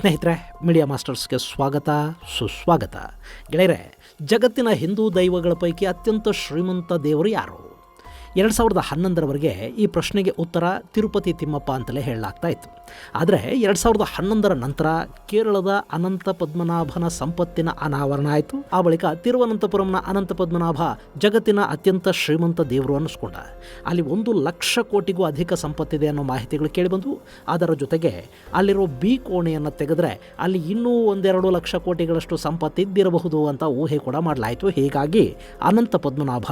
ಸ್ನೇಹಿತರೆ, ಮೀಡಿಯಾ ಮಾಸ್ಟರ್ಸ್ಗೆ ಸ್ವಾಗತ ಸುಸ್ವಾಗತ. ಗೆಳೆಯರೆ, ಜಗತ್ತಿನ ಹಿಂದೂ ದೈವಗಳ ಪೈಕಿ ಅತ್ಯಂತ ಶ್ರೀಮಂತ ದೇವರು ಯಾರು? 2011ರವರೆಗೆ ಈ ಪ್ರಶ್ನೆಗೆ ಉತ್ತರ ತಿರುಪತಿ ತಿಮ್ಮಪ್ಪ ಅಂತಲೇ ಹೇಳಲಾಗ್ತಾ ಇತ್ತು. ಆದರೆ 2011ರ ನಂತರ ಕೇರಳದ ಅನಂತ ಪದ್ಮನಾಭನ ಸಂಪತ್ತಿನ ಅನಾವರಣ ಆಯಿತು. ಆ ಬಳಿಕ ತಿರುವನಂತಪುರಂನ ಅನಂತ ಪದ್ಮನಾಭ ಜಗತ್ತಿನ ಅತ್ಯಂತ ಶ್ರೀಮಂತ ದೇವರು ಅನ್ನಿಸ್ಕೊಂಡ. ಅಲ್ಲಿ 1,00,000 ಕೋಟಿಗೂ ಅಧಿಕ ಸಂಪತ್ತಿದೆ ಅನ್ನೋ ಮಾಹಿತಿಗಳು ಕೇಳಿಬಂದು, ಅದರ ಜೊತೆಗೆ ಅಲ್ಲಿರೋ ಬಿ ಕೋಣೆಯನ್ನು ತೆಗೆದ್ರೆ ಅಲ್ಲಿ ಇನ್ನೂ 1-2 ಲಕ್ಷ ಕೋಟಿಗಳಷ್ಟು ಸಂಪತ್ತಿದ್ದಿರಬಹುದು ಅಂತ ಊಹೆ ಕೂಡ ಮಾಡಲಾಯಿತು. ಹೀಗಾಗಿ ಅನಂತ ಪದ್ಮನಾಭ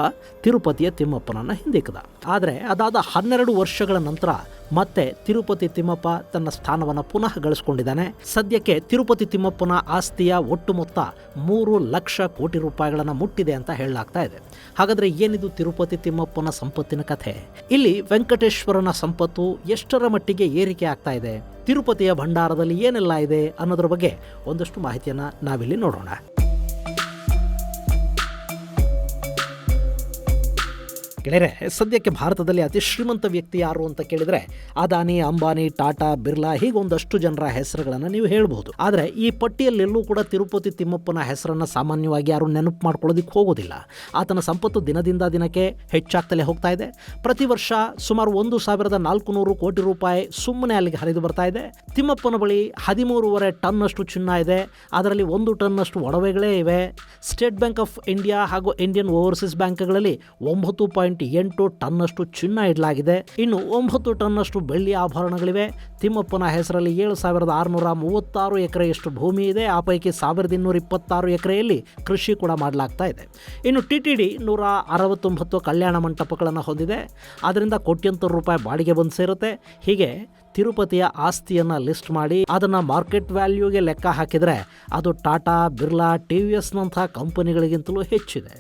ತಿರುಪತಿಯ ತಿಮ್ಮಪ್ಪನನ್ನು ಹಿಂದಿಕ್ಕದ. ಆದರೆ ಅದಾದ 12 ವರ್ಷಗಳ ನಂತರ ಮತ್ತೆ ತಿರುಪತಿ ತಿಮ್ಮಪ್ಪ ತನ್ನ ಸ್ಥಾನವನ್ನು ಪುನಃ ಗಳಿಸ್ಕೊಂಡಿದ್ದಾನೆ. ಸದ್ಯಕ್ಕೆ ತಿರುಪತಿ ತಿಮ್ಮಪ್ಪನ ಆಸ್ತಿಯ ಒಟ್ಟು ಮೊತ್ತ 3 ಲಕ್ಷ ಕೋಟಿ ರೂಪಾಯಿಗಳನ್ನು ಮುಟ್ಟಿದೆ ಅಂತ ಹೇಳಲಾಗ್ತಾ ಇದೆ. ಹಾಗಾದರೆ ಏನಿದು ತಿರುಪತಿ ತಿಮ್ಮಪ್ಪನ ಸಂಪತ್ತಿನ ಕಥೆ? ಇಲ್ಲಿ ವೆಂಕಟೇಶ್ವರನ ಸಂಪತ್ತು ಎಷ್ಟರ ಮಟ್ಟಿಗೆ ಏರಿಕೆ ಆಗ್ತಾ ಇದೆ, ತಿರುಪತಿಯ ಭಂಡಾರದಲ್ಲಿ ಏನೆಲ್ಲ ಇದೆ ಅನ್ನೋದ್ರ ಬಗ್ಗೆ ಒಂದಷ್ಟು ಮಾಹಿತಿಯನ್ನು ನಾವಿಲ್ಲಿ ನೋಡೋಣ. ಗೆಳೆಯರೆ, ಸದ್ಯಕ್ಕೆ ಭಾರತದಲ್ಲಿ ಅತಿ ಶ್ರೀಮಂತ ವ್ಯಕ್ತಿ ಯಾರು ಅಂತ ಕೇಳಿದರೆ ಅದಾನಿ, ಅಂಬಾನಿ, ಟಾಟಾ, ಬಿರ್ಲಾ ಹೀಗೊಂದಷ್ಟು ಜನರ ಹೆಸರುಗಳನ್ನು ನೀವು ಹೇಳ್ಬೋದು. ಆದರೆ ಈ ಪಟ್ಟಿಯಲ್ಲೆಲ್ಲೂ ಕೂಡ ತಿರುಪತಿ ತಿಮ್ಮಪ್ಪನ ಹೆಸರನ್ನು ಸಾಮಾನ್ಯವಾಗಿ ಯಾರು ನೆನಪು ಮಾಡ್ಕೊಳ್ಳೋದಕ್ಕೆ ಹೋಗೋದಿಲ್ಲ. ಆತನ ಸಂಪತ್ತು ದಿನದಿಂದ ದಿನಕ್ಕೆ ಹೆಚ್ಚಾಗ್ತಲೇ ಹೋಗ್ತಾ ಇದೆ. ಪ್ರತಿ ವರ್ಷ ಸುಮಾರು 1,400 ಕೋಟಿ ರೂಪಾಯಿ ಸುಮ್ಮನೆ ಅಲ್ಲಿಗೆ ಹರಿದು ಬರ್ತಾ ಇದೆ. ತಿಮ್ಮಪ್ಪನ ಬಳಿ 13.5 ಟನ್ನಷ್ಟು ಚಿನ್ನ ಇದೆ. ಅದರಲ್ಲಿ 1 ಟನ್ನಷ್ಟು ಒಡವೆಗಳೇ ಇವೆ. ಸ್ಟೇಟ್ ಬ್ಯಾಂಕ್ ಆಫ್ ಇಂಡಿಯಾ ಹಾಗೂ ಇಂಡಿಯನ್ ಓವರ್ಸೀಸ್ ಬ್ಯಾಂಕ್ಗಳಲ್ಲಿ 9.8 ಟನ್ನಷ್ಟು ಚಿನ್ನ ಇಡಲಾಗಿದೆ. ಇನ್ನು 9 ಟನ್ನಷ್ಟು ಬೆಳ್ಳಿ ಆಭರಣಗಳಿವೆ. ತಿಮ್ಮಪ್ಪನ ಹೆಸರಲ್ಲಿ 7,636 ಎಕರೆಯಷ್ಟು ಭೂಮಿ ಇದೆ. ಆ ಪೈಕಿ 1,226 ಎಕರೆಯಲ್ಲಿ ಕೃಷಿ ಕೂಡ ಮಾಡಲಾಗ್ತಾ ಇದೆ. ಇನ್ನು TTD 169 ಕಲ್ಯಾಣ ಮಂಟಪಗಳನ್ನು ಹೊಂದಿದೆ. ಅದರಿಂದ ಕೋಟ್ಯಂತರ ರೂಪಾಯಿ ಬಾಡಿಗೆ ಬಂದು ಸೇರುತ್ತೆ. ಹೀಗೆ ತಿರುಪತಿಯ ಆಸ್ತಿಯನ್ನು ಲಿಸ್ಟ್ ಮಾಡಿ ಅದನ್ನು ಮಾರ್ಕೆಟ್ ವ್ಯಾಲ್ಯೂಗೆ ಲೆಕ್ಕ ಹಾಕಿದರೆ ಅದು ಟಾಟಾ, ಬಿರ್ಲಾ, TVSನಂಥ ಕಂಪನಿಗಳಿಗಿಂತಲೂ ಹೆಚ್ಚಿದೆ.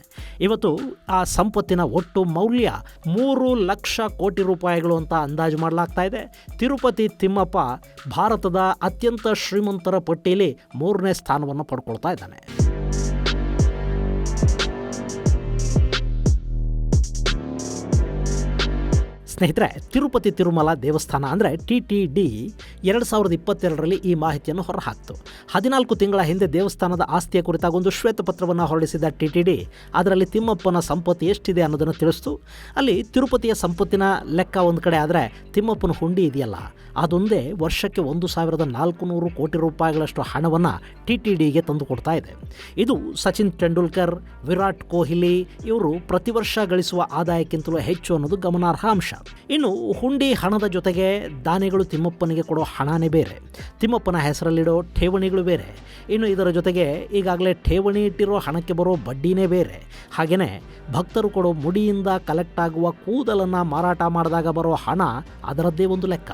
ಇವತ್ತು ಆ ಸಂಪತ್ತಿನ ಒಟ್ಟು ಮೌಲ್ಯ 3 ಲಕ್ಷ ಕೋಟಿ ರೂಪಾಯಿಗಳು ಅಂತ ಅಂದಾಜು ಮಾಡಲಾಗ್ತಾ ಇದೆ. ತಿರುಪತಿ ತಿಮ್ಮಪ್ಪ ಭಾರತದ ಅತ್ಯಂತ ಶ್ರೀಮಂತರ ಪಟ್ಟಿಯಲ್ಲಿ 3ನೇ ಸ್ಥಾನವನ್ನು ಪಡ್ಕೊಳ್ತಾ ಇದ್ದಾನೆ. ಸ್ನೇಹಿತರೆ, ತಿರುಪತಿ ತಿರುಮಲ ದೇವಸ್ಥಾನ ಅಂದರೆ TTD 2022ರಲ್ಲಿ ಈ ಮಾಹಿತಿಯನ್ನು ಹೊರಹಾಕಿತು. 14 ತಿಂಗಳ ಹಿಂದೆ ದೇವಸ್ಥಾನದ ಆಸ್ತಿಯ ಕುರಿತಾಗಿ ಒಂದು ಶ್ವೇತಪತ್ರವನ್ನು ಹೊರಡಿಸಿದ TTD ಅದರಲ್ಲಿ ತಿಮ್ಮಪ್ಪನ ಸಂಪತ್ತು ಎಷ್ಟಿದೆ ಅನ್ನೋದನ್ನು ತಿಳಿಸ್ತು. ಅಲ್ಲಿ ತಿರುಪತಿಯ ಸಂಪತ್ತಿನ ಲೆಕ್ಕ ಒಂದು ಕಡೆ ಆದರೆ, ತಿಮ್ಮಪ್ಪನ ಹುಂಡಿ ಇದೆಯಲ್ಲ ಅದೊಂದೇ ವರ್ಷಕ್ಕೆ 1,400 ಕೋಟಿ ರೂಪಾಯಿಗಳಷ್ಟು ಹಣವನ್ನು TTDಗೆ ತಂದು ಕೊಡ್ತಾ ಇದೆ. ಇದು ಸಚಿನ್ ತೆಂಡೂಲ್ಕರ್, ವಿರಾಟ್ ಕೊಹ್ಲಿ ಇವರು ಪ್ರತಿ ವರ್ಷ ಗಳಿಸುವ ಆದಾಯಕ್ಕಿಂತಲೂ ಹೆಚ್ಚು ಅನ್ನೋದು ಗಮನಾರ್ಹ ಅಂಶ. ಇನ್ನು ಹುಂಡಿ ಹಣದ ಜೊತೆಗೆ ದಾನಿಗಳು ತಿಮ್ಮಪ್ಪನಿಗೆ ಕೊಡೋ ಹಣನೇ ಬೇರೆ, ತಿಮ್ಮಪ್ಪನ ಹೆಸರಲ್ಲಿಡೋ ಠೇವಣಿಗಳು ಬೇರೆ. ಇನ್ನು ಇದರ ಜೊತೆಗೆ ಈಗಾಗಲೇ ಠೇವಣಿ ಇಟ್ಟಿರೋ ಹಣಕ್ಕೆ ಬರೋ ಬಡ್ಡಿನೇ ಬೇರೆ. ಹಾಗೆಯೇ ಭಕ್ತರು ಕೊಡೋ ಮುಡಿಯಿಂದ ಕಲೆಕ್ಟ್ ಆಗುವ ಕೂದಲನ್ನು ಮಾರಾಟ ಮಾಡಿದಾಗ ಬರೋ ಹಣ ಅದರದ್ದೇ ಒಂದು ಲೆಕ್ಕ.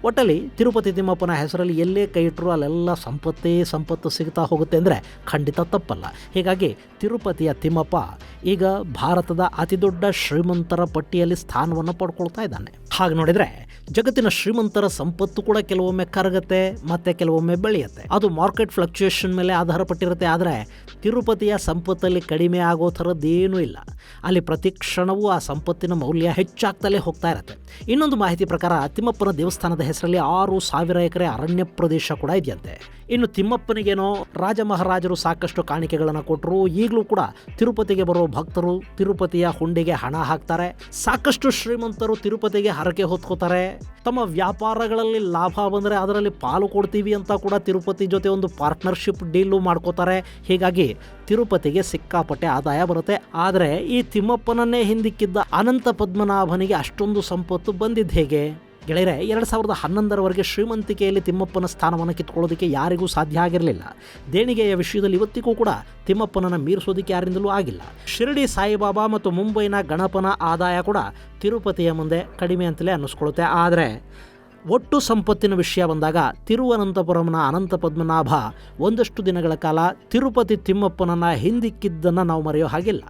ಒಟ್ಟಲ್ಲಿ ತಿರುಪತಿ ತಿಮ್ಮಪ್ಪನ ಹೆಸರಲ್ಲಿ ಎಲ್ಲೇ ಕೈ ಇಟ್ಟರೂ ಅಲ್ಲೆಲ್ಲ ಸಂಪತ್ತು ಸಿಗ್ತಾ ಹೋಗುತ್ತೆ ಅಂದರೆ ಖಂಡಿತ ತಪ್ಪಲ್ಲ. ಹೀಗಾಗಿ ತಿರುಪತಿಯ ತಿಮ್ಮಪ್ಪ ಈಗ ಭಾರತದ ಅತಿದೊಡ್ಡ ಶ್ರೀಮಂತರ ಪಟ್ಟಿಯಲ್ಲಿ ಸ್ಥಾನವನ್ನು ಪಡ್ಕೊಳ್ತಾ ಇದ್ದಾನೆ. ಹಾಗೆ ನೋಡಿದರೆ ಜಗತ್ತಿನ ಶ್ರೀಮಂತರ ಸಂಪತ್ತು ಕೂಡ ಕೆಲವೊಮ್ಮೆ ಕರಗುತ್ತೆ ಮತ್ತು ಕೆಲವೊಮ್ಮೆ ಬೆಳೆಯುತ್ತೆ. ಅದು ಮಾರ್ಕೆಟ್ ಫ್ಲಕ್ಚುಯೇಷನ್ ಮೇಲೆ ಆಧಾರ ಪಟ್ಟಿರುತ್ತೆ. ಆದರೆ ತಿರುಪತಿಯ ಸಂಪತ್ತಲ್ಲಿ ಕಡಿಮೆ ಆಗೋ ಥರದ್ದೇನೂ ಇಲ್ಲ. ಅಲ್ಲಿ ಪ್ರತಿ ಕ್ಷಣವೂ ಆ ಸಂಪತ್ತಿನ ಮೌಲ್ಯ ಹೆಚ್ಚಾಗ್ತಲೇ ಹೋಗ್ತಾ ಇರುತ್ತೆ. ಇನ್ನೊಂದು ಮಾಹಿತಿ ಪ್ರಕಾರ ತಿಮ್ಮಪ್ಪನ ದೇವಸ್ಥಾನದ ಹೆಸರಲ್ಲಿ 6,000 ಎಕರೆ ಅರಣ್ಯ ಪ್ರದೇಶ ಕೂಡ ಇದೆಯಂತೆ. ಇನ್ನು ತಿಮ್ಮಪ್ಪನಿಗೇನೋ ರಾಜ ಮಹಾರಾಜರು ಸಾಕಷ್ಟು ಕಾಣಿಕೆಗಳನ್ನು ಕೊಟ್ಟರು. ಈಗಲೂ ಕೂಡ ತಿರುಪತಿಗೆ ಬರೋ ಭಕ್ತರು ತಿರುಪತಿಯ ಹುಂಡಿಗೆ ಹಣ ಹಾಕ್ತಾರೆ. ಸಾಕಷ್ಟು ಶ್ರೀಮಂತರು ತಿರುಪತಿಗೆ ಹರಕೆ ಹೊತ್ಕೋತಾರೆ. ತಮ್ಮ ವ್ಯಾಪಾರಗಳಲ್ಲಿ ಲಾಭ ಬಂದರೆ ಅದರಲ್ಲಿ ಪಾಲು ಕೊಡ್ತೀವಿ ಅಂತ ಕೂಡ ತಿರುಪತಿ ಜೊತೆ ಒಂದು ಪಾರ್ಟ್ನರ್ಶಿಪ್ ಡೀಲು ಮಾಡ್ಕೋತಾರೆ. ಹೀಗಾಗಿ ತಿರುಪತಿಗೆ ಸಿಕ್ಕಾಪಟ್ಟೆ ಆದಾಯ ಬರುತ್ತೆ. ಆದರೆ ಈ ತಿಮ್ಮಪ್ಪನನ್ನೇ ಹಿಂದಿಕ್ಕಿದ್ದ ಅನಂತ ಪದ್ಮನಾಭನಿಗೆ ಅಷ್ಟೊಂದು ಸಂಪತ್ತು ಬಂದಿದ್ದು ಹೇಗೆ? ಗೆಳೆಯರೆ, 2011ರವರೆಗೆ ಶ್ರೀಮಂತಿಕೆಯಲ್ಲಿ ತಿಮ್ಮಪ್ಪನ ಸ್ಥಾನವನ್ನು ಕಿತ್ಕೊಳ್ಳೋದಕ್ಕೆ ಯಾರಿಗೂ ಸಾಧ್ಯ ಆಗಿರಲಿಲ್ಲ. ದೇಣಿಗೆಯ ವಿಷಯದಲ್ಲಿ ಇವತ್ತಿಗೂ ಕೂಡ ತಿಮ್ಮಪ್ಪನನ್ನು ಮೀರಿಸೋದಕ್ಕೆ ಯಾರಿಂದಲೂ ಆಗಿಲ್ಲ. ಶಿರಡಿ ಸಾಯಿಬಾಬಾ ಮತ್ತು ಮುಂಬೈನ ಗಣಪನ ಆದಾಯ ಕೂಡ ತಿರುಪತಿಯ ಮುಂದೆ ಕಡಿಮೆ ಅಂತಲೇ ಅನ್ನಿಸ್ಕೊಳ್ಳುತ್ತೆ. ಆದರೆ ಒಟ್ಟು ಸಂಪತ್ತಿನ ವಿಷಯ ಬಂದಾಗ ತಿರುವನಂತಪುರಂನ ಅನಂತ ಪದ್ಮನಾಭ ಒಂದಷ್ಟು ದಿನಗಳ ಕಾಲ ತಿರುಪತಿ ತಿಮ್ಮಪ್ಪನನ್ನು ಹಿಂದಿಕ್ಕಿದ್ದನ್ನು ನಾವು ಮರೆಯೋ ಹಾಗಿಲ್ಲ.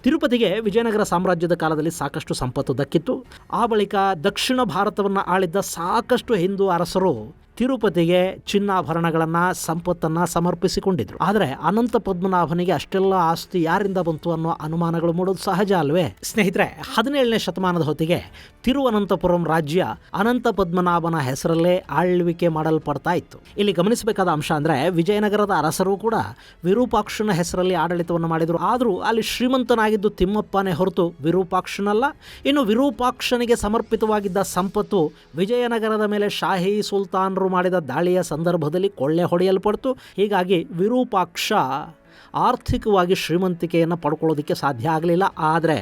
ತಿರುಪತಿಗೆ ವಿಜಯನಗರ ಸಾಮ್ರಾಜ್ಯದ ಕಾಲದಲ್ಲಿ ಸಾಕಷ್ಟು ಸಂಪತ್ತು ದಕ್ಕಿತ್ತು. ಆ ಬಳಿಕ ದಕ್ಷಿಣ ಭಾರತವನ್ನು ಆಳಿದ್ದ ಸಾಕಷ್ಟು ಹಿಂದೂ ಅರಸರು ತಿರುಪತಿಗೆ ಚಿನ್ನಾಭರಣಗಳನ್ನು ಸಂಪತ್ತನ್ನು ಸಮರ್ಪಿಸಿಕೊಂಡಿದ್ರು. ಆದರೆ ಅನಂತ ಪದ್ಮನಾಭನಿಗೆ ಅಷ್ಟೆಲ್ಲ ಆಸ್ತಿ ಯಾರಿಂದ ಬಂತು ಅನ್ನೋ ಅನುಮಾನಗಳು ಮೂಡೋದು ಸಹಜ ಅಲ್ವೇ ಸ್ನೇಹಿತರೆ. 17ನೇ ಶತಮಾನದ ಹೊತ್ತಿಗೆ ತಿರುವನಂತಪುರಂ ರಾಜ್ಯ ಅನಂತ ಪದ್ಮನಾಭನ ಹೆಸರಲ್ಲೇ ಆಳ್ವಿಕೆ ಮಾಡಲ್ಪಡ್ತಾ ಇತ್ತು. ಇಲ್ಲಿ ಗಮನಿಸಬೇಕಾದ ಅಂಶ ಅಂದರೆ ವಿಜಯನಗರದ ಅರಸರು ಕೂಡ ವಿರೂಪಾಕ್ಷನ ಹೆಸರಲ್ಲಿ ಆಡಳಿತವನ್ನು ಮಾಡಿದರು. ಆದರೂ ಅಲ್ಲಿ ಶ್ರೀಮಂತನಾಗಿದ್ದು ತಿಮ್ಮಪ್ಪನೇ ಹೊರತು ವಿರೂಪಾಕ್ಷನಲ್ಲ. ಇನ್ನು ವಿರೂಪಾಕ್ಷನಿಗೆ ಸಮರ್ಪಿತವಾಗಿದ್ದ ಸಂಪತ್ತು ವಿಜಯನಗರದ ಮೇಲೆ ಶಾಹಿ ಸುಲ್ತಾನರು ಮಾಡಿದ ದಾಳಿಯ ಸಂದರ್ಭದಲ್ಲಿ ಕೊಳ್ಳೆ ಹೊಡೆಯಲ್ಪಡ್ತು. ಹೀಗಾಗಿ ವಿರೂಪಾಕ್ಷ ಆರ್ಥಿಕವಾಗಿ ಶ್ರೀಮಂತಿಕೆಯನ್ನು ಪಡ್ಕೊಳ್ಳೋದಕ್ಕೆ ಸಾಧ್ಯ ಆಗಲಿಲ್ಲ. ಆದರೆ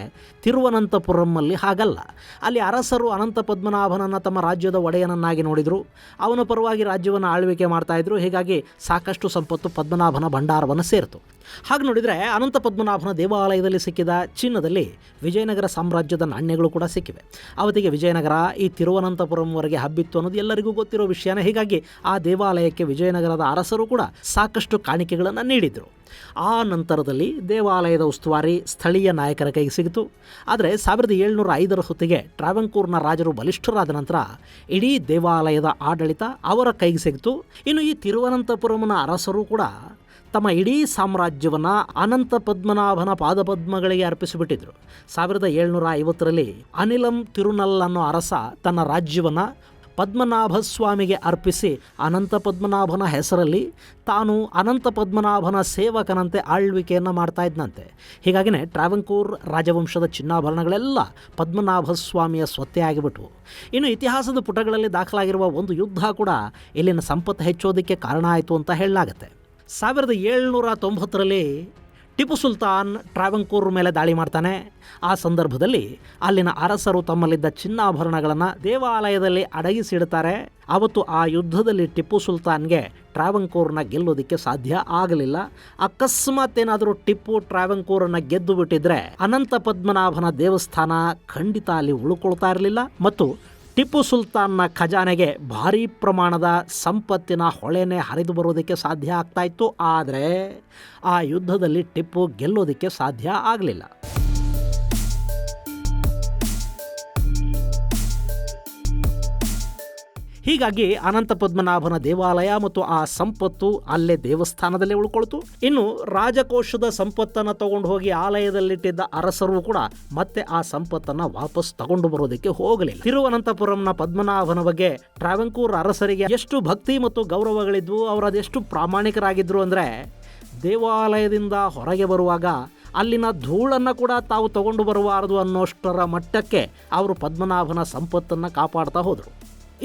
ತಿರುವನಂತಪುರಮಲ್ಲಿ ಹಾಗಲ್ಲ. ಅಲ್ಲಿ ಅರಸರು ಅನಂತ ಪದ್ಮನಾಭನನ್ನು ತಮ್ಮ ರಾಜ್ಯದ ಒಡೆಯನನ್ನಾಗಿ ನೋಡಿದರು. ಅವನ ಪರವಾಗಿ ರಾಜ್ಯವನ್ನು ಆಳ್ವಿಕೆ ಮಾಡ್ತಾಯಿದ್ರು. ಹೀಗಾಗಿ ಸಾಕಷ್ಟು ಸಂಪತ್ತು ಪದ್ಮನಾಭನ ಭಂಡಾರವನ್ನು ಸೇರಿತು. ಹಾಗೆ ನೋಡಿದರೆ ಅನಂತ ಪದ್ಮನಾಭನ ದೇವಾಲಯದಲ್ಲಿ ಸಿಕ್ಕಿದ ಚಿನ್ನದಲ್ಲಿ ವಿಜಯನಗರ ಸಾಮ್ರಾಜ್ಯದ ನಾಣ್ಯಗಳು ಕೂಡ ಸಿಕ್ಕಿವೆ. ಅವತ್ತಿಗೆ ವಿಜಯನಗರ ಈ ತಿರುವನಂತಪುರಂವರೆಗೆ ಹಬ್ಬಿತ್ತು ಅನ್ನೋದು ಎಲ್ಲರಿಗೂ ಗೊತ್ತಿರೋ ವಿಷಯನೇ. ಹೀಗಾಗಿ ಆ ದೇವಾಲಯಕ್ಕೆ ವಿಜಯನಗರದ ಅರಸರು ಕೂಡ ಸಾಕಷ್ಟು ಕಾಣಿಕೆಗಳನ್ನು ನೀಡಿದರು. ಆ ನಂತರದಲ್ಲಿ ದೇವಾಲಯದ ಉಸ್ತುವಾರಿ ಸ್ಥಳೀಯ ನಾಯಕರ ಕೈಗೆ ಸಿಗಿತು. ಆದರೆ 1705 ಹೊತ್ತಿಗೆ ಟ್ರಾವೆಂಕೂರ್ನ ರಾಜರು ಬಲಿಷ್ಠರಾದ ನಂತರ ಇಡೀ ದೇವಾಲಯದ ಆಡಳಿತ ಅವರ ಕೈಗೆ ಸಿಗಿತು. ಇನ್ನು ಈ ತಿರುವನಂತಪುರಂನ ಅರಸರು ಕೂಡ ತಮ್ಮ ಇಡೀ ಸಾಮ್ರಾಜ್ಯವನ್ನು ಅನಂತ ಪದ್ಮನಾಭನ ಪಾದಪದ್ಮಗಳಿಗೆ ಅರ್ಪಿಸಿಬಿಟ್ಟಿದ್ರು. 1750ರಲ್ಲಿ ಅನಿಲಂ ತಿರುನಲ್ ಅನ್ನೋ ಅರಸ ತನ್ನ ರಾಜ್ಯವನ್ನು ಪದ್ಮನಾಭ ಸ್ವಾಮಿಗೆ ಅರ್ಪಿಸಿ ಅನಂತ ಪದ್ಮನಾಭನ ಹೆಸರಲ್ಲಿ ತಾನು ಅನಂತ ಪದ್ಮನಾಭನ ಸೇವಕನಂತೆ ಆಳ್ವಿಕೆಯನ್ನು ಮಾಡ್ತಾ ಇದ್ದಂತೆ. ಹೀಗಾಗಿನೇ ಟ್ರಾವೆಂಕೂರ್ ರಾಜವಂಶದ ಚಿನ್ನಾಭರಣಗಳೆಲ್ಲ ಪದ್ಮನಾಭ ಸ್ವಾಮಿಯ ಸ್ವತ್ತೇ ಆಗಿಬಿಟ್ವು. ಇನ್ನು ಇತಿಹಾಸದ ಪುಟಗಳಲ್ಲಿ ದಾಖಲಾಗಿರುವ ಒಂದು ಯುದ್ಧ ಕೂಡ ಇಲ್ಲಿನ ಸಂಪತ್ತು ಹೆಚ್ಚೋದಕ್ಕೆ ಕಾರಣ ಆಯಿತು ಅಂತ ಹೇಳಲಾಗತ್ತೆ. 1790ರಲ್ಲಿ ಟಿಪ್ಪು ಸುಲ್ತಾನ್ ಟ್ರಾವೆಂಕೂರ್ ಮೇಲೆ ದಾಳಿ ಮಾಡ್ತಾನೆ. ಆ ಸಂದರ್ಭದಲ್ಲಿ ಅಲ್ಲಿನ ಅರಸರು ತಮ್ಮಲ್ಲಿದ್ದ ಚಿನ್ನಾಭರಣಗಳನ್ನು ದೇವಾಲಯದಲ್ಲಿ ಅಡಗಿಸಿಡ್ತಾರೆ. ಅವತ್ತು ಆ ಯುದ್ಧದಲ್ಲಿ ಟಿಪ್ಪು ಸುಲ್ತಾನ್ಗೆ ಟ್ರಾವೆಂಕೂರನ್ನ ಗೆಲ್ಲೋದಕ್ಕೆ ಸಾಧ್ಯ ಆಗಲಿಲ್ಲ. ಅಕಸ್ಮಾತ್ ಏನಾದರೂ ಟಿಪ್ಪು ಟ್ರಾವೆಂಕೂರನ್ನು ಗೆದ್ದು ಬಿಟ್ಟಿದ್ರೆ ಅನಂತ ಪದ್ಮನಾಭನ ದೇವಸ್ಥಾನ ಖಂಡಿತ ಅಲ್ಲಿ ಉಳ್ಕೊಳ್ತಾ ಇರಲಿಲ್ಲ ಮತ್ತು ಟಿಪ್ಪು ಸುಲ್ತಾನ್ನ ಖಜಾನೆಗೆ ಭಾರೀ ಪ್ರಮಾಣದ ಸಂಪತ್ತಿನ ಹೊಳೆನೇ ಹರಿದು ಬರೋದಕ್ಕೆ ಸಾಧ್ಯ ಆಗ್ತಾ ಇತ್ತು. ಆದರೆ ಆ ಯುದ್ಧದಲ್ಲಿ ಟಿಪ್ಪು ಗೆಲ್ಲೋದಕ್ಕೆ ಸಾಧ್ಯ ಆಗಲಿಲ್ಲ. ಹೀಗಾಗಿ ಅನಂತ ಪದ್ಮನಾಭನ ದೇವಾಲಯ ಮತ್ತು ಆ ಸಂಪತ್ತು ಅಲ್ಲೇ ದೇವಸ್ಥಾನದಲ್ಲೇ ಉಳ್ಕೊಳ್ತು. ಇನ್ನು ರಾಜಕೋಶದ ಸಂಪತ್ತನ್ನು ತಗೊಂಡು ಹೋಗಿ ಆಲಯದಲ್ಲಿಟ್ಟಿದ್ದ ಅರಸರು ಕೂಡ ಮತ್ತೆ ಆ ಸಂಪತ್ತನ್ನು ವಾಪಸ್ ತಗೊಂಡು ಬರೋದಕ್ಕೆ ಹೋಗಲಿಲ್ಲ. ತಿರುವನಂತಪುರಂನ ಪದ್ಮನಾಭನ ಬಗ್ಗೆ ಟ್ರಾವೆಂಕೂರ್ ಅರಸರಿಗೆ ಎಷ್ಟು ಭಕ್ತಿ ಮತ್ತು ಗೌರವಗಳಿದ್ವು, ಅವರು ಅದೆಷ್ಟು ಪ್ರಾಮಾಣಿಕರಾಗಿದ್ರು ಅಂದರೆ ದೇವಾಲಯದಿಂದ ಹೊರಗೆ ಬರುವಾಗ ಅಲ್ಲಿನ ಧೂಳನ್ನು ಕೂಡ ತಾವು ತಗೊಂಡು ಬರಬಾರದು ಅನ್ನೋಷ್ಟರ ಮಟ್ಟಕ್ಕೆ ಅವರು ಪದ್ಮನಾಭನ ಸಂಪತ್ತನ್ನು ಕಾಪಾಡ್ತಾ ಹೋದರು.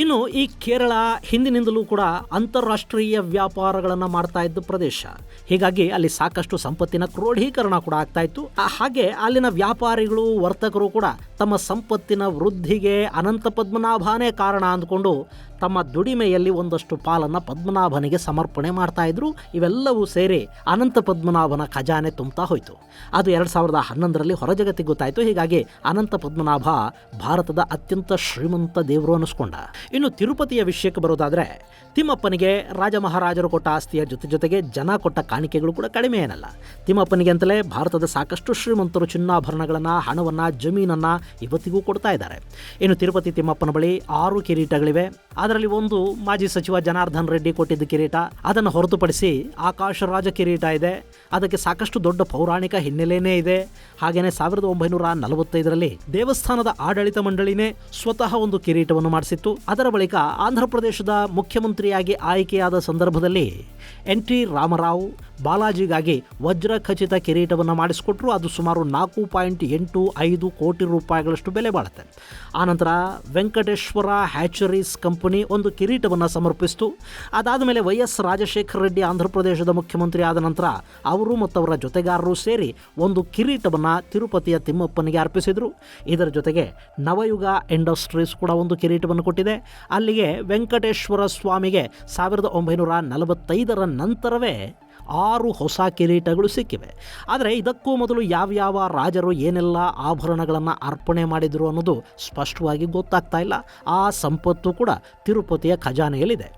ಇನ್ನು ಈ ಕೇರಳ ಹಿಂದಿನಿಂದಲೂ ಕೂಡ ಅಂತಾರಾಷ್ಟ್ರೀಯ ವ್ಯಾಪಾರಗಳನ್ನು ಮಾಡ್ತಾ ಇದ್ದ ಪ್ರದೇಶ. ಹೀಗಾಗಿ ಅಲ್ಲಿ ಸಾಕಷ್ಟು ಸಂಪತ್ತಿನ ಕ್ರೋಢೀಕರಣ ಕೂಡ ಆಗ್ತಾ ಇತ್ತು. ಹಾಗೆ ಅಲ್ಲಿನ ವ್ಯಾಪಾರಿಗಳು ವರ್ತಕರು ಕೂಡ ತಮ್ಮ ಸಂಪತ್ತಿನ ವೃದ್ಧಿಗೆ ಅನಂತ ಪದ್ಮನಾಭನೇ ಕಾರಣ ಅಂದ್ಕೊಂಡು ತಮ್ಮ ದುಡಿಮೆಯಲ್ಲಿ ಒಂದಷ್ಟು ಪಾಲನ್ನು ಪದ್ಮನಾಭನಿಗೆ ಸಮರ್ಪಣೆ ಮಾಡ್ತಾ ಇದ್ರು. ಇವೆಲ್ಲವೂ ಸೇರಿ ಅನಂತ ಪದ್ಮನಾಭನ ಖಜಾನೆ ತುಂಬ್ತಾ ಹೋಯಿತು. ಅದು 2011ರಲ್ಲಿ ಹೊರಜಗತ್ತಿಗೆ ಗೊತ್ತಾಯಿತು. ಹೀಗಾಗಿ ಅನಂತ ಪದ್ಮನಾಭ ಭಾರತದ ಅತ್ಯಂತ ಶ್ರೀಮಂತ ದೇವರು ಅನ್ನಿಸ್ಕೊಂಡ. ಇನ್ನು ತಿರುಪತಿಯ ವಿಷಯಕ್ಕೆ ಬರೋದಾದರೆ ತಿಮ್ಮಪ್ಪನಿಗೆ ರಾಜ ಮಹಾರಾಜರು ಕೊಟ್ಟ ಆಸ್ತಿಯ ಜೊತೆಗೆ ಜನ ಕೊಟ್ಟ ಕಾಣಿಕೆಗಳು ಕೂಡ ಕಡಿಮೆ ಏನಲ್ಲ. ತಿಮ್ಮಪ್ಪನಿಗೆ ಅಂತಲೇ ಭಾರತದ ಸಾಕಷ್ಟು ಶ್ರೀಮಂತರು ಚಿನ್ನಾಭರಣಗಳನ್ನು, ಹಣವನ್ನು, ಜಮೀನನ್ನು ಇವತ್ತಿಗೂ ಕೊಡ್ತಾ ಇದ್ದಾರೆ. ಇನ್ನು ತಿರುಪತಿ ತಿಮ್ಮಪ್ಪನ ಬಳಿ 6 ಕಿರೀಟಗಳಿವೆ. ಅದರಲ್ಲಿ ಒಂದು ಮಾಜಿ ಸಚಿವ ಜನಾರ್ದನ್ ರೆಡ್ಡಿ ಕೊಟ್ಟಿದ್ದ ಕಿರೀಟ. ಅದನ್ನು ಹೊರತುಪಡಿಸಿ ಆಕಾಶರಾಜ ಕಿರೀಟ ಇದೆ. ಅದಕ್ಕೆ ಸಾಕಷ್ಟು ದೊಡ್ಡ ಪೌರಾಣಿಕ ಹಿನ್ನೆಲೆಯೇ ಇದೆ. ಹಾಗೆಯೇ 1945ರಲ್ಲಿ ದೇವಸ್ಥಾನದ ಆಡಳಿತ ಮಂಡಳಿನೇ ಸ್ವತಃ ಒಂದು ಕಿರೀಟವನ್ನು ಮಾಡಿಸಿತ್ತು. ಅದರ ಬಳಿಕ ಆಂಧ್ರ ಪ್ರದೇಶದ ಮುಖ್ಯಮಂತ್ರಿಯಾಗಿ ಆಯ್ಕೆಯಾದ ಸಂದರ್ಭದಲ್ಲಿ NT ರಾಮರಾವ್ ಬಾಲಾಜಿಗಾಗಿ ವಜ್ರ ಖಚಿತ ಕಿರೀಟವನ್ನು ಮಾಡಿಸಿಕೊಟ್ರು. ಅದು ಸುಮಾರು 4.85 ಕೋಟಿ ರೂಪಾಯಿಗಳಷ್ಟು ಬೆಲೆ ಬಾಳುತ್ತೆ. ಆನಂತರ ವೆಂಕಟೇಶ್ವರ ಹ್ಯಾಚರೀಸ್ ಕಂಪನಿ ಒಂದು ಕಿರೀಟವನ್ನು ಸಮರ್ಪಿಸಿತು. ಅದಾದ ಮೇಲೆ YS ರಾಜಶೇಖರ ರೆಡ್ಡಿ ಆಂಧ್ರ ಪ್ರದೇಶದ ಮುಖ್ಯಮಂತ್ರಿ ಆದ ನಂತರ ಅವರು ಮತ್ತು ಅವರ ಜೊತೆಗಾರರು ಸೇರಿ ಒಂದು ಕಿರೀಟವನ್ನು ತಿರುಪತಿಯ ತಿಮ್ಮಪ್ಪನಿಗೆ ಅರ್ಪಿಸಿದರು. ಇದರ ಜೊತೆಗೆ ನವಯುಗ ಇಂಡಸ್ಟ್ರೀಸ್ ಕೂಡ ಒಂದು ಕಿರೀಟವನ್ನು ಕೊಟ್ಟಿದೆ. ಅಲ್ಲಿಗೆ ವೆಂಕಟೇಶ್ವರ ಸ್ವಾಮಿಗೆ 1945ರ ನಂತರವೇ 6 ಹೊಸ ಕಿರೀಟಗಳು ಸಿಕ್ಕಿವೆ. ಆದರೆ ಇದಕ್ಕೂ ಮೊದಲು ಯಾವ್ಯಾವ ರಾಜರು ಏನೆಲ್ಲ ಆಭರಣಗಳನ್ನು ಅರ್ಪಣೆ ಮಾಡಿದರು ಅನ್ನೋದು ಸ್ಪಷ್ಟವಾಗಿ ಗೊತ್ತಾಗ್ತಾ ಇಲ್ಲ. ಆ ಸಂಪತ್ತು ಕೂಡ ತಿರುಪತಿಯ ಖಜಾನೆಯಲ್ಲಿದೆ.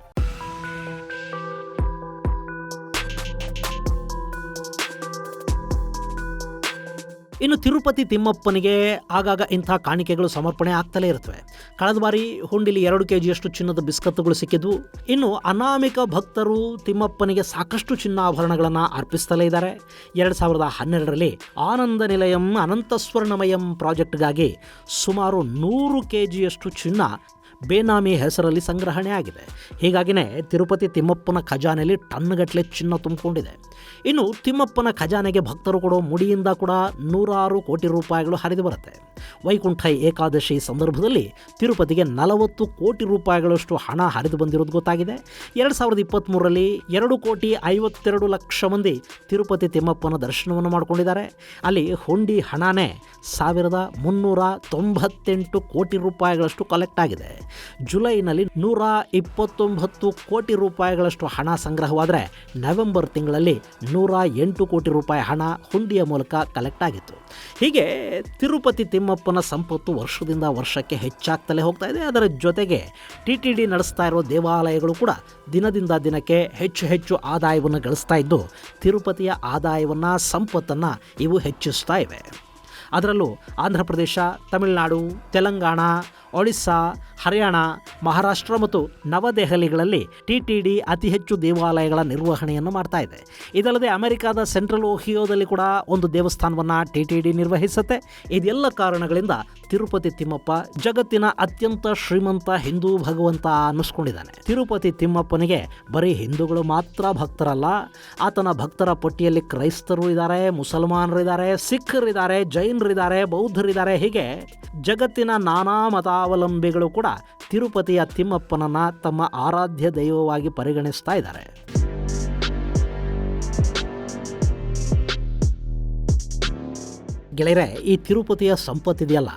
ಇನ್ನು ತಿರುಪತಿ ತಿಮ್ಮಪ್ಪನಿಗೆ ಆಗಾಗ ಇಂಥ ಕಾಣಿಕೆಗಳು ಸಮರ್ಪಣೆ ಆಗ್ತಲೇ ಇರುತ್ತವೆ. ಕಳೆದ ಬಾರಿ ಹುಂಡಿಲಿ 2 kgಯಷ್ಟು ಚಿನ್ನದ ಬಿಸ್ಕತ್ತುಗಳು ಸಿಕ್ಕಿದ್ವು. ಇನ್ನು ಅನಾಮಿಕ ಭಕ್ತರು ತಿಮ್ಮಪ್ಪನಿಗೆ ಸಾಕಷ್ಟು ಚಿನ್ನಾಭರಣಗಳನ್ನು ಅರ್ಪಿಸ್ತಲೇ ಇದ್ದಾರೆ. 2012ರಲ್ಲಿ ಆನಂದ ನಿಲಯಂ ಅನಂತ ಸ್ವರ್ಣಮಯಂ ಪ್ರಾಜೆಕ್ಟ್ಗಾಗಿ ಸುಮಾರು 100 kgಯಷ್ಟು ಚಿನ್ನ ಬೇನಾಮಿ ಹೆಸರಲ್ಲಿ ಸಂಗ್ರಹಣೆ ಆಗಿದೆ. ಹೀಗಾಗಿಯೇ ತಿರುಪತಿ ತಿಮ್ಮಪ್ಪನ ಖಜಾನೆಯಲ್ಲಿ ಟನ್ಗಟ್ಟಲೆ ಚಿನ್ನ ತುಂಬಿಕೊಂಡಿದೆ. ಇನ್ನು ತಿಮ್ಮಪ್ಪನ ಖಜಾನೆಗೆ ಭಕ್ತರು ಕೊಡೋ ಮುಡಿಯಿಂದ ಕೂಡ 106 ಕೋಟಿ ರೂಪಾಯಿಗಳು ಹರಿದು ಬರುತ್ತೆ. ವೈಕುಂಠ ಏಕಾದಶಿ ಸಂದರ್ಭದಲ್ಲಿ ತಿರುಪತಿಗೆ 40 ಕೋಟಿ ರೂಪಾಯಿಗಳಷ್ಟು ಹಣ ಹರಿದು ಬಂದಿರೋದು ಗೊತ್ತಾಗಿದೆ. 2023ರಲ್ಲಿ 2,52 ಲಕ್ಷ ಮಂದಿ ತಿರುಪತಿ ತಿಮ್ಮಪ್ಪನ ದರ್ಶನವನ್ನು ಮಾಡಿಕೊಂಡಿದ್ದಾರೆ. ಅಲ್ಲಿ ಹುಂಡಿ ಹಣನೇ 1,398 ಕೋಟಿ ರೂಪಾಯಿಗಳಷ್ಟು ಕಲೆಕ್ಟ್ ಆಗಿದೆ. ಜುಲೈನಲ್ಲಿ 129 ಕೋಟಿ ರೂಪಾಯಿಗಳಷ್ಟು ಹಣ ಸಂಗ್ರಹವಾದರೆ ನವೆಂಬರ್ ತಿಂಗಳಲ್ಲಿ 108 ಕೋಟಿ ರೂಪಾಯಿ ಹಣ ಹುಂಡಿಯ ಮೂಲಕ ಕಲೆಕ್ಟ್ ಆಗಿತ್ತು. ಹೀಗೆ ತಿರುಪತಿ ತಿಮ್ಮಪ್ಪನ ಸಂಪತ್ತು ವರ್ಷದಿಂದ ವರ್ಷಕ್ಕೆ ಹೆಚ್ಚಾಗ್ತಲೇ ಹೋಗ್ತಾ ಇದೆ. ಅದರ ಜೊತೆಗೆ TTD ನಡೆಸ್ತಾ ಇರೋ ದೇವಾಲಯಗಳು ಕೂಡ ದಿನದಿಂದ ದಿನಕ್ಕೆ ಹೆಚ್ಚು ಆದಾಯವನ್ನು ಗಳಿಸ್ತಾ ಇದ್ದು ತಿರುಪತಿಯ ಆದಾಯವನ್ನು ಸಂಪತ್ತನ್ನು ಇವು ಹೆಚ್ಚಿಸ್ತಾ ಇವೆ. ಅದರಲ್ಲೂ ಆಂಧ್ರ ಪ್ರದೇಶ, ತಮಿಳುನಾಡು, ತೆಲಂಗಾಣ, ಒಡಿಸ್ಸಾ, ಹರಿಯಾಣ, ಮಹಾರಾಷ್ಟ್ರ ಮತ್ತು ನವದೆಹಲಿಗಳಲ್ಲಿ TTD ಅತಿ ಹೆಚ್ಚು ದೇವಾಲಯಗಳ ನಿರ್ವಹಣೆಯನ್ನು ಮಾಡ್ತಾ ಇದೆ. ಇದಲ್ಲದೆ ಅಮೆರಿಕಾದ ಸೆಂಟ್ರಲ್ ಓಹಿಯೋದಲ್ಲಿ ಕೂಡ ಒಂದು ದೇವಸ್ಥಾನವನ್ನು TTD ನಿರ್ವಹಿಸುತ್ತೆ. ಇದೆಲ್ಲ ಕಾರಣಗಳಿಂದ ತಿರುಪತಿ ತಿಮ್ಮಪ್ಪ ಜಗತ್ತಿನ ಅತ್ಯಂತ ಶ್ರೀಮಂತ ಹಿಂದೂ ಭಗವಂತ ಅನ್ನಿಸ್ಕೊಂಡಿದ್ದಾನೆ. ತಿರುಪತಿ ತಿಮ್ಮಪ್ಪನಿಗೆ ಬರೀ ಹಿಂದೂಗಳು ಮಾತ್ರ ಭಕ್ತರಲ್ಲ, ಆತನ ಭಕ್ತರ ಪಟ್ಟಿಯಲ್ಲಿ ಕ್ರೈಸ್ತರು ಇದ್ದಾರೆ, ಮುಸಲ್ಮಾನರಿದ್ದಾರೆ, ಸಿಖ್ಖರಿದ್ದಾರೆ, ಜೈನರಿದ್ದಾರೆ, ಬೌದ್ಧರಿದ್ದಾರೆ. ಹೀಗೆ ಜಗತ್ತಿನ ನಾನಾ ಮತಾವಲಂಬಿಗಳು ಕೂಡ ತಿರುಪತಿಯ ತಿಮ್ಮಪ್ಪನನ್ನ ತಮ್ಮ ಆರಾಧ್ಯ ದೈವವಾಗಿ ಪರಿಗಣಿಸ್ತಾ ಇದ್ದಾರೆ. ಗೆಳೆಯರೆ, ಈ ತಿರುಪತಿಯ ಸಂಪತ್ತಿದೆಯಲ್ಲ,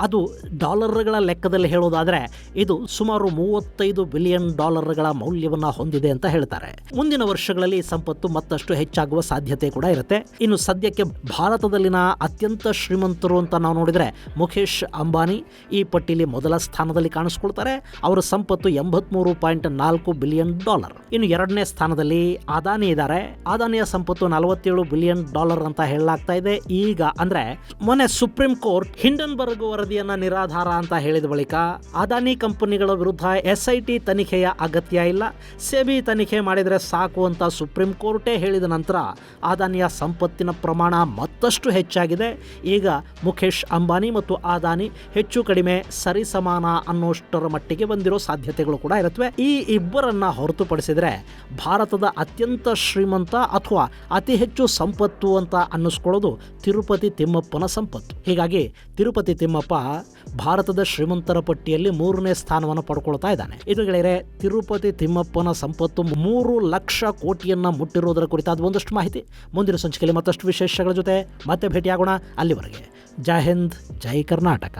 ಅದು ಡಾಲರ್ಗಳ ಲೆಕ್ಕದಲ್ಲಿ ಹೇಳೋದಾದರೆ ಇದು ಸುಮಾರು $35 ಬಿಲಿಯನ್ ಮೌಲ್ಯವನ್ನು ಹೊಂದಿದೆ ಅಂತ ಹೇಳ್ತಾರೆ. ಮುಂದಿನ ವರ್ಷಗಳಲ್ಲಿ ಸಂಪತ್ತು ಮತ್ತಷ್ಟು ಹೆಚ್ಚಾಗುವ ಸಾಧ್ಯತೆ ಕೂಡ ಇರುತ್ತೆ. ಇನ್ನು ಸದ್ಯಕ್ಕೆ ಭಾರತದಲ್ಲಿನ ಅತ್ಯಂತ ಶ್ರೀಮಂತರು ಅಂತ ನಾವು ನೋಡಿದರೆ ಮುಖೇಶ್ ಅಂಬಾನಿ ಈ ಪಟ್ಟಿಯಲ್ಲಿ ಮೊದಲ ಸ್ಥಾನದಲ್ಲಿ ಕಾಣಿಸ್ಕೊಳ್ತಾರೆ. ಅವರ ಸಂಪತ್ತು $83.4 ಬಿಲಿಯನ್. ಇನ್ನು ಎರಡನೇ ಸ್ಥಾನದಲ್ಲಿ ಅದಾನಿ ಇದ್ದಾರೆ. ಅದಾನಿಯ ಸಂಪತ್ತು $47 ಬಿಲಿಯನ್ ಅಂತ ಹೇಳಲಾಗ್ತಾ ಇದೆ. ಈಗ ಅಂದ್ರೆ ಮೊನ್ನೆ ಸುಪ್ರೀಂ ಕೋರ್ಟ್ ಹಿಂಡನ್ಬರ್ಗ್ ವರದಿಯನ್ನ ನಿರಾಧಾರ ಅಂತ ಹೇಳಿದ ಬಳಿಕ ಅದಾನಿ ಕಂಪನಿಗಳ ವಿರುದ್ಧ SIT ತನಿಖೆಯ ಅಗತ್ಯ ಇಲ್ಲ, ಸೆಬಿ ತನಿಖೆ ಮಾಡಿದರೆ ಸಾಕು ಅಂತ ಸುಪ್ರೀಂ ಕೋರ್ಟೇ ಹೇಳಿದ ನಂತರ ಅದಾನಿಯ ಸಂಪತ್ತಿನ ಪ್ರಮಾಣ ಮತ್ತಷ್ಟು ಹೆಚ್ಚಾಗಿದೆ. ಈಗ ಮುಖೇಶ್ ಅಂಬಾನಿ ಮತ್ತು ಅದಾನಿ ಹೆಚ್ಚು ಕಡಿಮೆ ಸರಿಸಮಾನ ಅನ್ನೋಷ್ಟರ ಮಟ್ಟಿಗೆ ಬಂದಿರೋ ಸಾಧ್ಯತೆಗಳು ಕೂಡ ಇರುತ್ತವೆ. ಈ ಇಬ್ಬರನ್ನ ಹೊರತುಪಡಿಸಿದರೆ ಭಾರತದ ಅತ್ಯಂತ ಶ್ರೀಮಂತ ಅಥವಾ ಅತಿ ಹೆಚ್ಚು ಸಂಪತ್ತು ಅಂತ ಅನ್ನಿಸ್ಕೊಳ್ಳೋದು ತಿರುಪತಿ ತಿಮ್ಮಪ್ಪನ ಸಂಪತ್ತು. ಹೀಗಾಗಿ ತಿರುಪತಿ ತಿಮ್ಮಪ್ಪ ಭಾರತದ ಶ್ರೀಮಂತರ ಪಟ್ಟಿಯಲ್ಲಿ 3ನೇ ಸ್ಥಾನವನ್ನು ಪಡ್ಕೊಳ್ತಾ ಇದ್ದಾನೆ. ಇದು ಗೆಳೆಯರೆ, ತಿರುಪತಿ ತಿಮ್ಮಪ್ಪನ ಸಂಪತ್ತು 3 ಲಕ್ಷ ಕೋಟಿಯನ್ನ ಮುಟ್ಟಿರುವುದರ ಕುರಿತಾದ ಒಂದಷ್ಟು ಮಾಹಿತಿ. ಮುಂದಿನ ಸಂಚಿಕೆಯಲ್ಲಿ ಮತ್ತಷ್ಟು ವಿಶೇಷಗಳ ಜೊತೆ ಮತ್ತೆ ಭೇಟಿಯಾಗೋಣ. ಅಲ್ಲಿವರೆಗೆ ಜೈ ಹಿಂದ್, ಜೈ ಕರ್ನಾಟಕ.